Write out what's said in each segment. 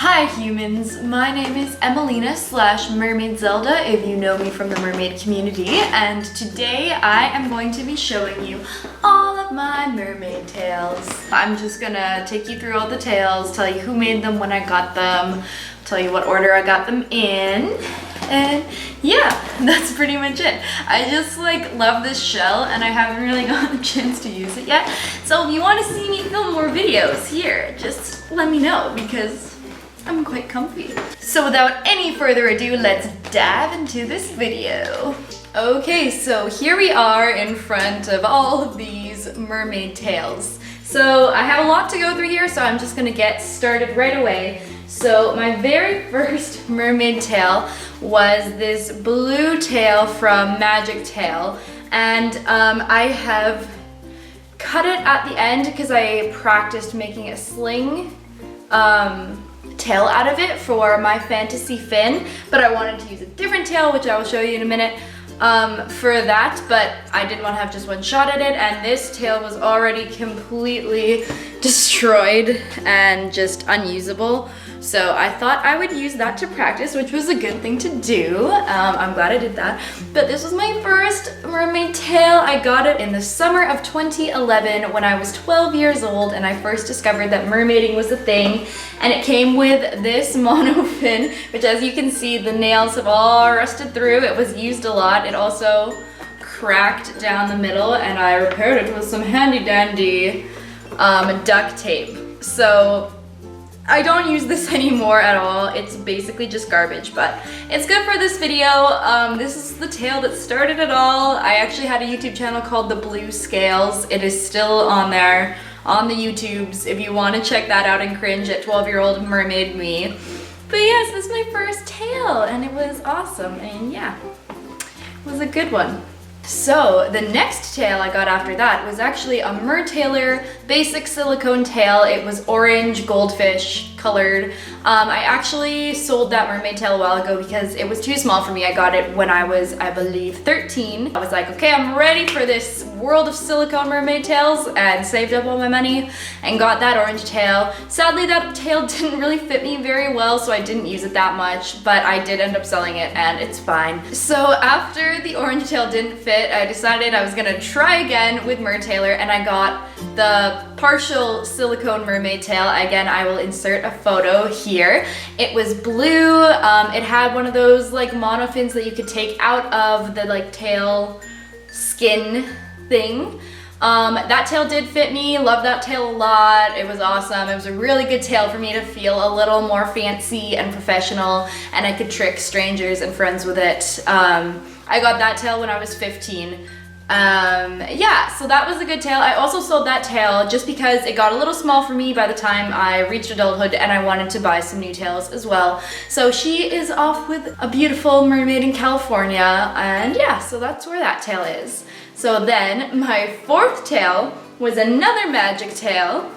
Hi humans, my name is Emilina / Mermaid Zelda if you know me from the mermaid community, and today I am going to be showing you all of my mermaid tails. I'm just gonna take you through all the tails, tell you who made them, when I got them, tell you what order I got them in, and yeah, that's pretty much it. I just love this shell and I haven't really gotten a chance to use it yet. So if you want to see me film more videos here, just let me know because I'm quite comfy. So without any further ado, let's dive into this video. Okay, so here we are in front of all of these mermaid tails. So I have a lot to go through here, so I'm just gonna get started right away. So my very first mermaid tail was this blue tail from Magic Tail, and I have cut it at the end because I practiced making a sling tail out of it for my fantasy fin, but I wanted to use a different tail, which I will show you in a minute, for that, but I didn't want to have just one shot at it, and this tail was already completely destroyed and just unusable. So I thought I would use that to practice, which was a good thing to do. I'm glad I did that. But this was my first mermaid tail. I got it in the summer of 2011 when I was 12 years old and I first discovered that mermaiding was a thing. And it came with this mono fin, which as you can see, the nails have all rusted through. It was used a lot. It also cracked down the middle and I repaired it with some handy dandy duct tape. So I don't use this anymore at all. It's basically just garbage, but it's good for this video. This is the tail that started it all. I actually had a YouTube channel called The Blue Scales. It is still on there on the YouTubes if you want to check that out and cringe at 12-year-old mermaid me. But yes, this is my first tail and it was awesome, and yeah, it was a good one. So the next tail I got after that was actually a MerTaylor basic silicone tail. It was orange goldfish colored. I actually sold that mermaid tail a while ago because it was too small for me. I got it when I was, I believe, 13. I was like, okay, I'm ready for this world of silicone mermaid tails, and saved up all my money and got that orange tail. Sadly, that tail didn't really fit me very well, so I didn't use it that much, but I did end up selling it and it's fine. So after the orange tail didn't fit, I decided I was gonna try again with MerTaylor, and I got the partial silicone mermaid tail. Again, I will insert a photo here. It was blue. It had one of those monofins that you could take out of the tail skin thing. That tail did fit me. Love that tail a lot. It was awesome. It was a really good tail for me to feel a little more fancy and professional, and I could trick strangers and friends with it. I got that tail when I was 15. Yeah, so that was a good tail. I also sold that tail just because it got a little small for me by the time I reached adulthood, and I wanted to buy some new tails as well. So she is off with a beautiful mermaid in California, and yeah, so that's where that tail is. So then my fourth tail was another Magic Tail.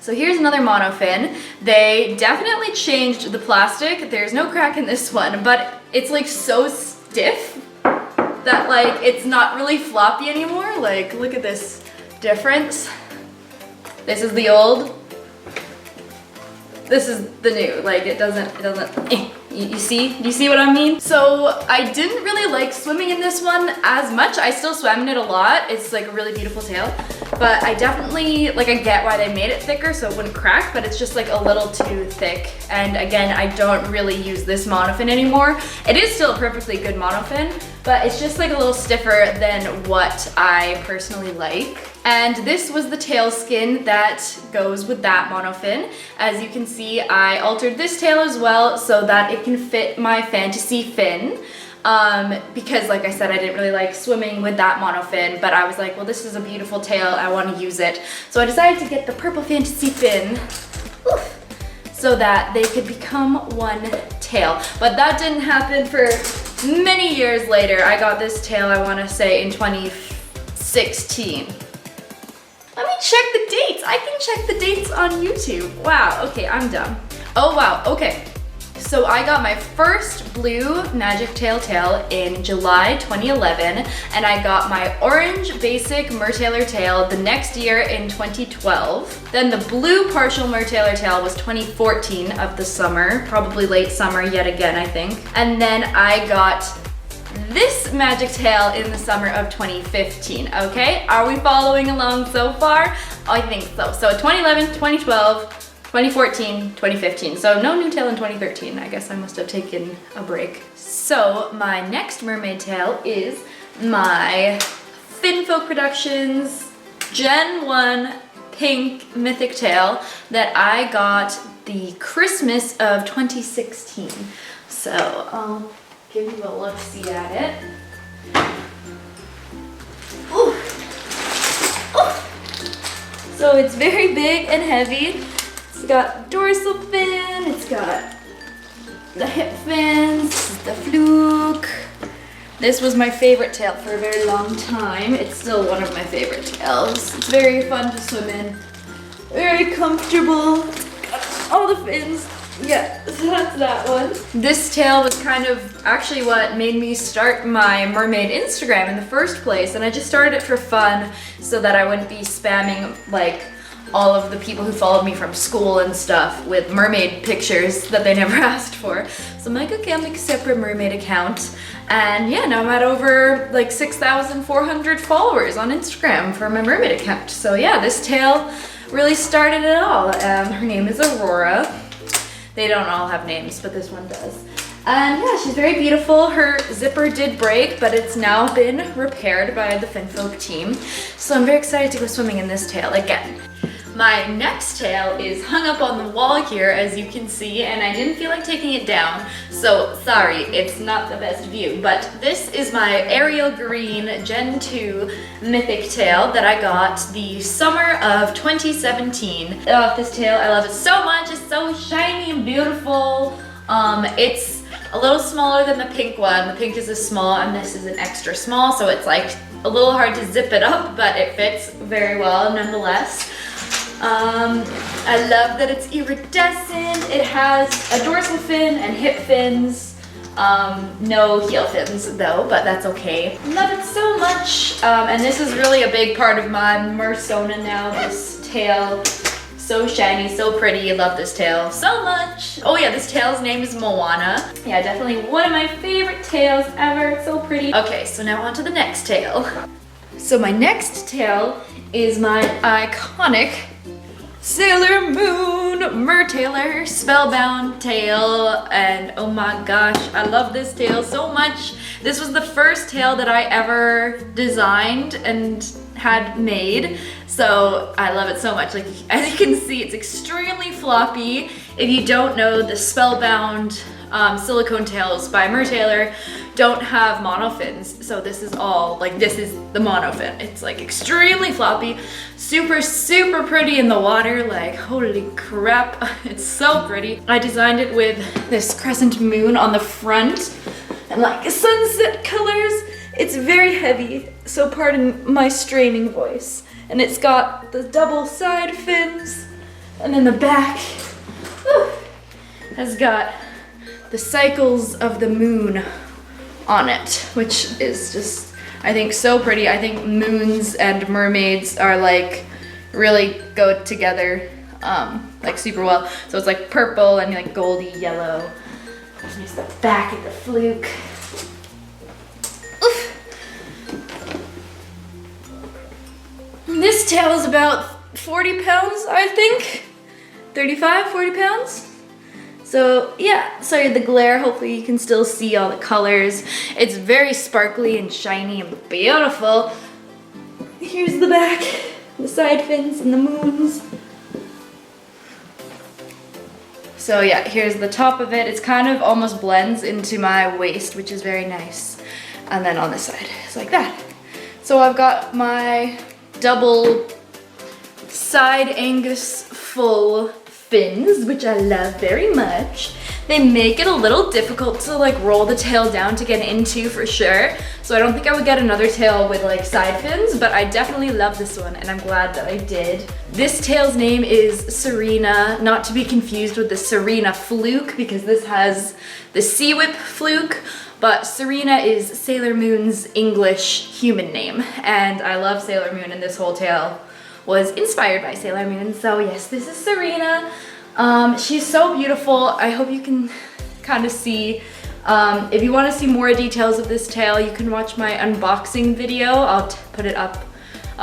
So here's another monofin. They definitely changed the plastic. There's no crack in this one, but it's so stiff that it's not really floppy anymore. Look at this difference. This is the old. This is the new. It doesn't, you see what I mean? So I didn't really like swimming in this one as much. I still swam in it a lot. It's a really beautiful tail, but I definitely, I get why they made it thicker so it wouldn't crack, but it's just a little too thick. And again, I don't really use this monofin anymore. It is still a perfectly good monofin, but it's just a little stiffer than what I personally like. And this was the tail skin that goes with that monofin. As you can see, I altered this tail as well so that it can fit my fantasy fin. Because like I said, I didn't really like swimming with that monofin, but I was like, well, this is a beautiful tail, I want to use it. So I decided to get the purple fantasy fin, so that they could become one tail. But that didn't happen for many years later. I got this tail, I want to say, in 2016. Let me check the dates. I can check the dates on YouTube. Wow, okay, I'm dumb. Oh wow, okay. So I got my first blue magic tail in July 2011, and I got my orange basic MerTaylor tail the next year in 2012. Then the blue partial MerTaylor tail was 2014 of the summer, probably late summer yet again, I think. And then I got this magic tail in the summer of 2015, okay? Are we following along so far? I think so. So 2011, 2012, 2014, 2015. So no new tail in 2013. I guess I must have taken a break. So my next mermaid tail is my Finfolk Productions Gen 1 pink mythic tail that I got the Christmas of 2016. So I'll give you a look-see at it. Ooh. Ooh. So it's very big and heavy. It's got dorsal fin, it's got the hip fins, the fluke. This was my favorite tail for a very long time. It's still one of my favorite tails. It's very fun to swim in. Very comfortable. It's got all the fins. Yeah, so that's that one. This tail was kind of actually what made me start my mermaid Instagram in the first place, and I just started it for fun so that I wouldn't be spamming like all of the people who followed me from school and stuff with mermaid pictures that they never asked for. So I'm like, okay, I'll make a separate mermaid account. And yeah, now I'm at over like 6,400 followers on Instagram for my mermaid account. So yeah, this tail really started it all. Her name is Aurora. They don't all have names, but this one does. And yeah, she's very beautiful. Her zipper did break, but it's now been repaired by the Finfolk team. So I'm very excited to go swimming in this tail again. My next tail is hung up on the wall here, as you can see, and I didn't feel like taking it down, so sorry, it's not the best view. But this is my Ariel Green Gen 2 mythic tail that I got the summer of 2017. Oh, this tail, I love it so much. It's so shiny and beautiful. It's a little smaller than the pink one. The pink is a small and this is an extra small, so it's like a little hard to zip it up, but it fits very well nonetheless. I love that it's iridescent. It has a dorsal fin and hip fins. No heel fins though, but that's okay. Love it so much. And this is really a big part of my Mersona now, this tail. So shiny, so pretty. I love this tail so much. Oh yeah, this tail's name is Moana. Yeah, definitely one of my favorite tails ever. It's so pretty. Okay, so now on to the next tail. So my next tail is my iconic Sailor Moon MerTaylor Spellbound tail, and oh my gosh, I love this tail so much. This was the first tail that I ever designed and had made, so I love it so much. Like, as you can see, it's extremely floppy. If you don't know, the Spellbound silicone tails by MerTaylor don't have monofins, so this is all, like, this is the monofin. It's like extremely floppy, super, super pretty in the water, like holy crap, it's so pretty. I designed it with this crescent moon on the front and like sunset colors. It's very heavy, so pardon my straining voice. And it's got the double side fins, and then the back has got the cycles of the moon on it, which is just, I think, so pretty. I think moons and mermaids are like really go together like super well. So it's like purple and like goldy yellow. Here's the back of the fluke. Oof. This tail is about 40 pounds, I think. 35, 40 pounds. So yeah, sorry the glare, hopefully you can still see all the colors. It's very sparkly and shiny and beautiful. Here's the back, the side fins and the moons. So yeah, here's the top of it. It's kind of almost blends into my waist, which is very nice. And then on this side, it's like that. So I've got my double side Angus full fins, which I love very much. They make it a little difficult to like roll the tail down to get into for sure. So I don't think I would get another tail with like side fins, but I definitely love this one and I'm glad that I did. This tail's name is Serena, not to be confused with the Serena Fluke because this has the Sea Whip Fluke, but Serena is Sailor Moon's English human name. And I love Sailor Moon and this whole tail was inspired by Sailor Moon. So yes, this is Serena. She's so beautiful. I hope you can kind of see. If you want to see more details of this tail, you can watch my unboxing video. I'll put it up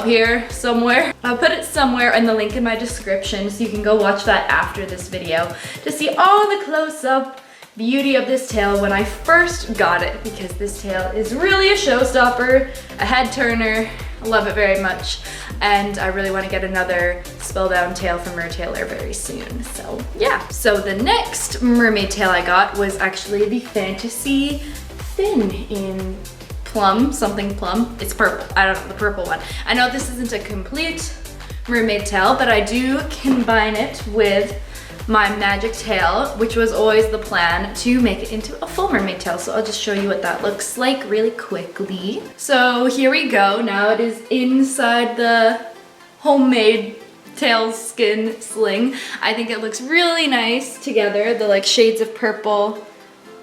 here somewhere. I'll put it somewhere in the link in my description so you can go watch that after this video to see all the close-up beauty of this tail when I first got it, because this tail is really a showstopper, a head turner. I love it very much, and I really want to get another spellbound tail from MerTaylor very soon. So yeah. So the next mermaid tail I got was actually the Fantasy Fin in plum, something plum. It's purple. I don't know, the purple one. I know this isn't a complete mermaid tail, but I do combine it with my magic tail, which was always the plan to make it into a full mermaid tail. So I'll just show you what that looks like really quickly. So here we go. Now it is inside the homemade tail skin sling. I think it looks really nice together. The like shades of purple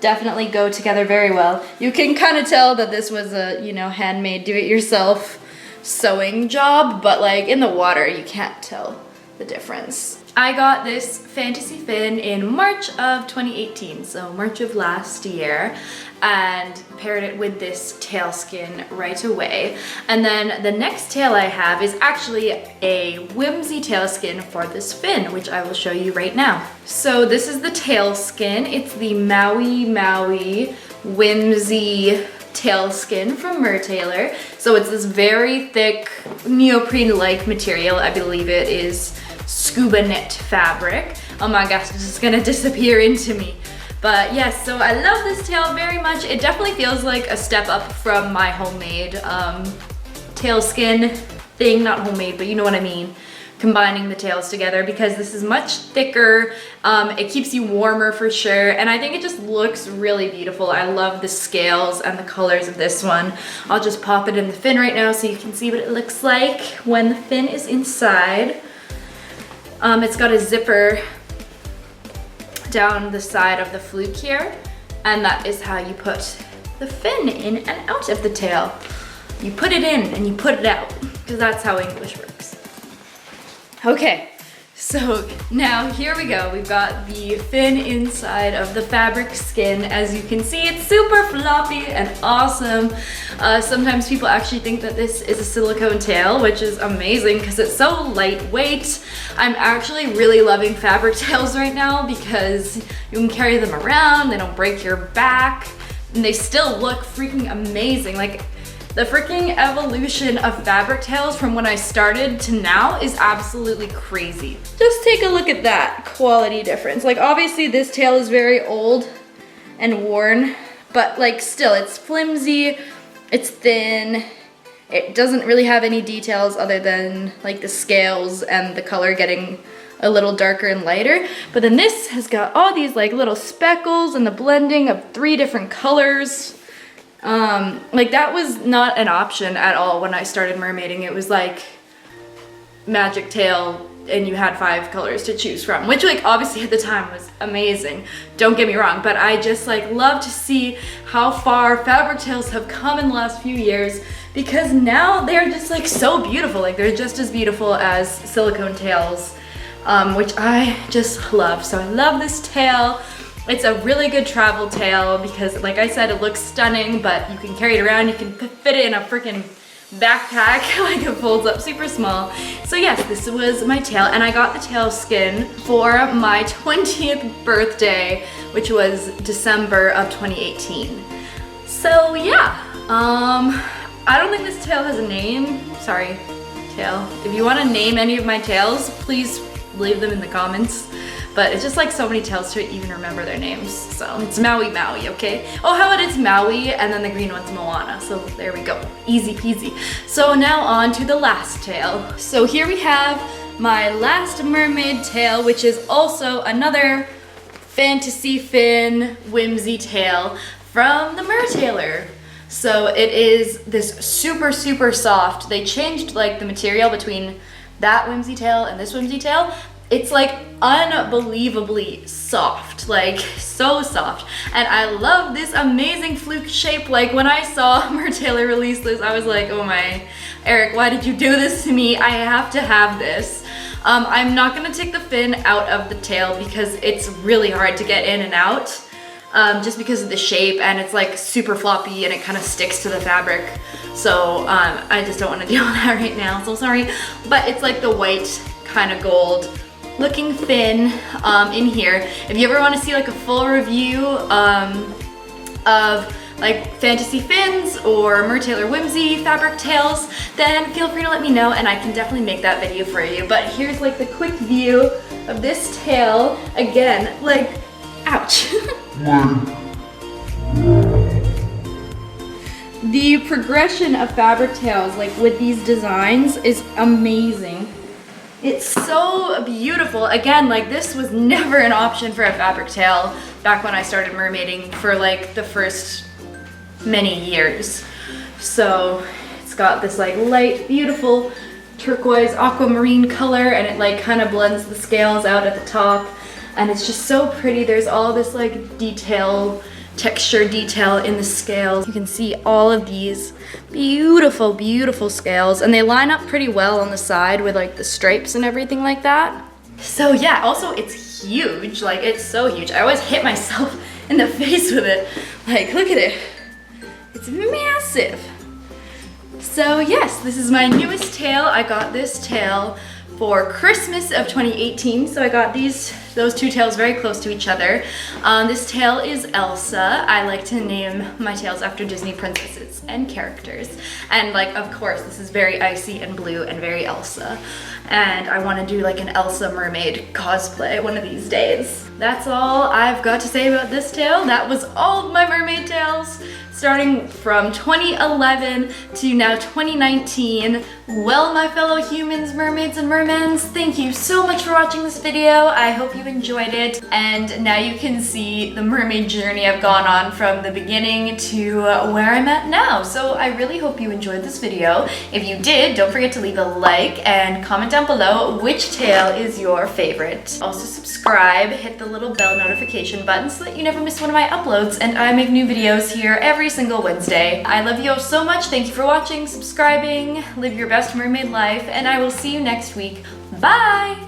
definitely go together very well. You can kind of tell that this was a, you know, handmade do-it-yourself sewing job, but like in the water you can't tell the difference. I got this Fantasy Fin in March of 2018, so March of last year, and paired it with this tail skin right away. And then the next tail I have is actually a Whimsy tail skin for this fin, which I will show you right now. So this is the tail skin. It's the Maui Whimsy tail skin from MerTaylor. So it's this very thick neoprene-like material. I believe it is scuba knit fabric. Oh my gosh, it's just gonna disappear into me. But yes, so I love this tail very much. It definitely feels like a step up from my homemade tail skin thing. Not homemade, but you know what I mean. Combining the tails together, because this is much thicker. It keeps you warmer for sure, and I think it just looks really beautiful. I love the scales and the colors of this one. I'll just pop it in the fin right now so you can see what it looks like when the fin is inside. It's got a zipper down the side of the fluke here, and that is how you put the fin in and out of the tail. You put it in and you put it out, because that's how English works. Okay, so now here we go. We've got the fin inside of the fabric skin. As you can see, it's super floppy and awesome. Sometimes people actually think that this is a silicone tail, which is amazing because it's so lightweight. I'm actually really loving fabric tails right now because you can carry them around, they don't break your back, and they still look freaking amazing. Like, the freaking evolution of fabric tails from when I started to now is absolutely crazy. Just take a look at that quality difference. Like, obviously this tail is very old and worn, but like still, it's flimsy, it's thin, it doesn't really have any details other than like the scales and the color getting a little darker and lighter. But then this has got all these like little speckles and the blending of 3 different colors. Like, that was not an option at all when I started mermaiding. It was like magic tail and you had 5 colors to choose from, which like obviously at the time was amazing, don't get me wrong, but I just like love to see how far fabric tails have come in the last few years, because now they're just like so beautiful. Like, they're just as beautiful as silicone tails, which I just love. So I love this tail. It's a really good travel tail because, like I said, it looks stunning, but you can carry it around. You can fit it in a freaking backpack. Like, it folds up super small. So yes, this was my tail, and I got the tail skin for my 20th birthday, which was December of 2018. So yeah, I don't think this tail has a name. Sorry, tail. If you want to name any of my tails, please leave them in the comments. But it's just like so many tails to even remember their names. So it's Maui, okay? Oh, how about it's Maui and then the green one's Moana. So there we go, easy peasy. So now on to the last tail. So here we have my last mermaid tail, which is also another fantasy fin whimsy tail from the MerTaylor. So it is this super, super soft. They changed like the material between that whimsy tail and this whimsy tail. It's like unbelievably soft, like so soft. And I love this amazing fluke shape. Like when I saw MerTaylor release this, I was like, oh my, Eric, why did you do this to me? I have to have this. I'm not gonna take the fin out of the tail because it's really hard to get in and out. Just because of the shape, and it's like super floppy and it kind of sticks to the fabric. So I just don't want to deal with that right now, so sorry. But it's like the white kind of gold looking fin in here. If you ever want to see like a full review of like fantasy fins or MerTaylor whimsy fabric tails, then feel free to let me know and I can definitely make that video for you. But here's like the quick view of this tail. Again, like, ouch. The progression of fabric tails, like with these designs, is amazing. It's so beautiful. Again, like this was never an option for a fabric tail back when I started mermaiding for like the first many years. So it's got this like light, beautiful turquoise aquamarine color, and it like kind of blends the scales out at the top. And it's just so pretty. There's all this like detail, texture detail in the scales. You can see all of these beautiful, beautiful scales, and they line up pretty well on the side with like the stripes and everything like that. So yeah, also it's huge, like it's so huge. I always hit myself in the face with it. Like, look at it. It's massive. So yes, this is my newest tail. I got this tail for Christmas of 2018, so I got those two tails very close to each other. This tail is Elsa. I like to name my tails after Disney princesses and characters. And like, of course, this is very icy and blue and very Elsa. And I want to do like an Elsa mermaid cosplay one of these days. That's all I've got to say about this tail. That was all of my mermaid tails, starting from 2011 to now 2019. Well, my fellow humans, mermaids, and mermans, thank you so much for watching this video. I hope you enjoyed it. And now you can see the mermaid journey I've gone on from the beginning to where I'm at now. So I really hope you enjoyed this video. If you did, don't forget to leave a like and comment down below which tail is your favorite. Also subscribe, hit the little bell notification button so that you never miss one of my uploads, and I make new videos here every single Wednesday. I love you all so much. Thank you for watching, subscribing, live your best mermaid life, and I will see you next week. Bye!